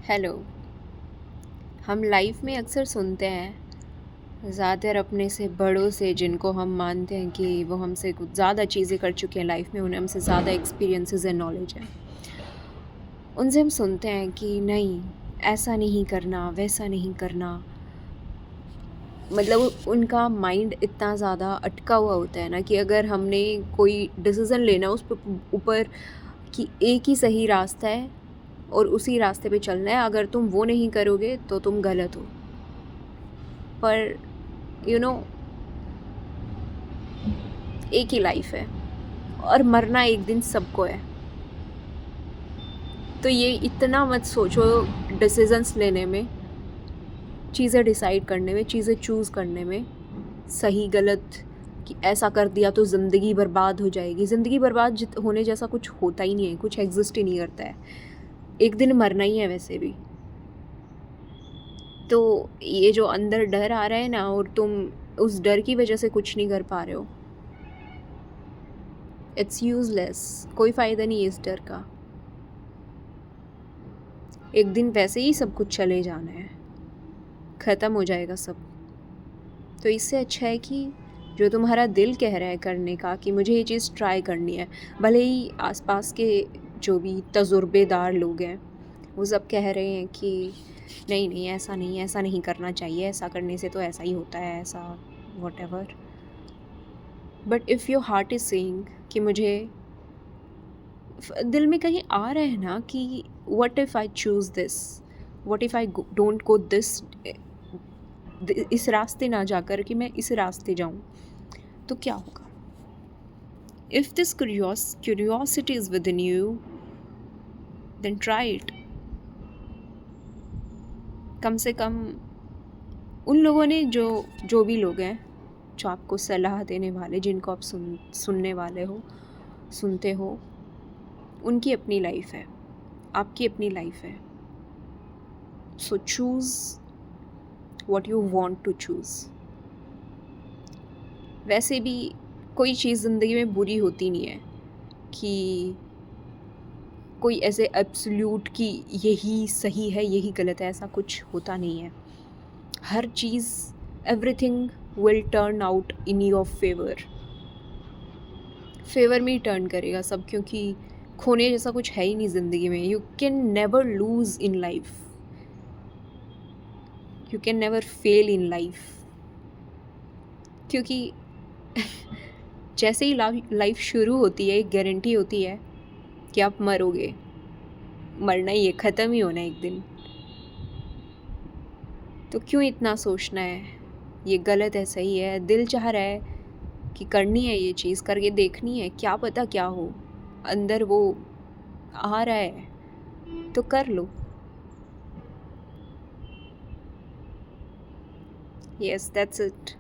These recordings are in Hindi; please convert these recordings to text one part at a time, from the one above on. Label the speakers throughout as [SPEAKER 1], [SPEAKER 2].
[SPEAKER 1] हेलो। हम लाइफ में अक्सर सुनते हैं, ज़्यादातर अपने से बड़ों से जिनको हम मानते हैं कि वो हमसे कुछ ज़्यादा चीज़ें कर चुके हैं लाइफ में, उन्हें हमसे ज़्यादा एक्सपीरियंसेस एंड नॉलेज है। उनसे हम सुनते हैं कि नहीं, ऐसा नहीं करना, वैसा नहीं करना। मतलब उनका माइंड इतना ज़्यादा अटका हुआ होता है ना कि अगर हमने कोई डिसीज़न लेना उस ऊपर कि एक ही सही रास्ता है और उसी रास्ते पे चलना है, अगर तुम वो नहीं करोगे तो तुम गलत हो। पर यू नो एक ही लाइफ है और मरना एक दिन सबको है। तो ये इतना मत सोचो डिसीजंस लेने में, चीज़ें डिसाइड करने में, चीज़ें चूज़ करने में, सही गलत, कि ऐसा कर दिया तो ज़िंदगी बर्बाद हो जाएगी। ज़िंदगी बर्बाद होने जैसा कुछ होता ही नहीं है, कुछ एग्जिस्ट ही नहीं करता है। एक दिन मरना ही है वैसे भी। तो ये जो अंदर डर आ रहा है ना, और तुम उस डर की वजह से कुछ नहीं कर पा रहे हो, इट्स यूज़लेस। कोई फ़ायदा नहीं है इस डर का। एक दिन वैसे ही सब कुछ चले जाना है, ख़त्म हो जाएगा सब। तो इससे अच्छा है कि जो तुम्हारा दिल कह रहा है करने का, कि मुझे ये चीज़ ट्राई करनी है, भले ही आसपास के जो भी तजुर्बेदार लोग हैं वो सब कह रहे हैं कि नहीं नहीं, ऐसा नहीं, ऐसा नहीं करना चाहिए, ऐसा करने से तो ऐसा ही होता है, ऐसा whatever. But if your heart is saying कि मुझे, दिल में कहीं आ रहा है ना कि what if I choose this, what if I don't go this, इस रास्ते ना जाकर कि मैं इस रास्ते जाऊं, तो क्या होगा? If this curiosity is within you, then try it. कम से कम उन लोगों ने, जो भी लोग हैं जो आपको सलाह देने वाले, जिनको आप सुनने वाले हो, सुनते हो, उनकी अपनी लाइफ है, आपकी अपनी लाइफ है। सो choose what you want to choose। वैसे भी कोई चीज़ ज़िंदगी में बुरी होती नहीं है कि कोई ऐसे एब्सोल्यूट कि यही सही है यही गलत है, ऐसा कुछ होता नहीं है। हर चीज़, everything will turn out in your favour में ही टर्न करेगा सब, क्योंकि खोने जैसा कुछ है ही नहीं ज़िंदगी में। You can never loose in life, you can never fail in life, क्योंकि जैसे ही लाइफ शुरू होती है एक गारंटी होती है कि आप मरोगे। मरना ही है, ख़त्म ही होना है एक दिन। तो क्यों इतना सोचना है ये गलत है सही है? दिल चाह रहा है कि करनी है ये चीज़, करके देखनी है, क्या पता क्या हो, अंदर वो आ रहा है तो कर लो। Yes, that's it.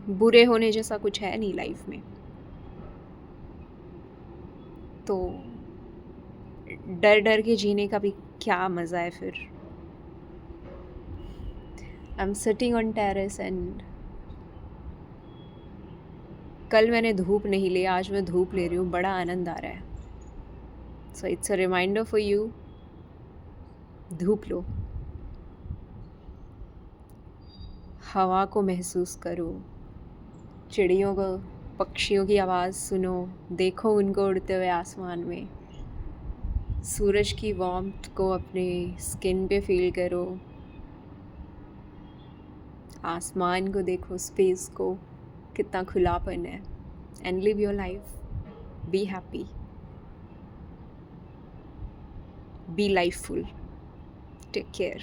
[SPEAKER 1] बुरे होने जैसा कुछ है नहीं लाइफ में, तो डर डर के जीने का भी क्या मज़ा है फिर। I am sitting on terrace and कल मैंने धूप नहीं ली, आज मैं धूप ले रही हूँ, बड़ा आनंद आ रहा है। So it's a reminder for you, धूप लो, हवा को महसूस करो, चिड़ियों को, पक्षियों की आवाज़ सुनो, देखो उनको उड़ते हुए आसमान में, सूरज की वार्मथ को अपने स्किन पे फील करो, आसमान को देखो, स्पेस को, कितना खुलापन है। And live your life, be happy, be lifeful, take care.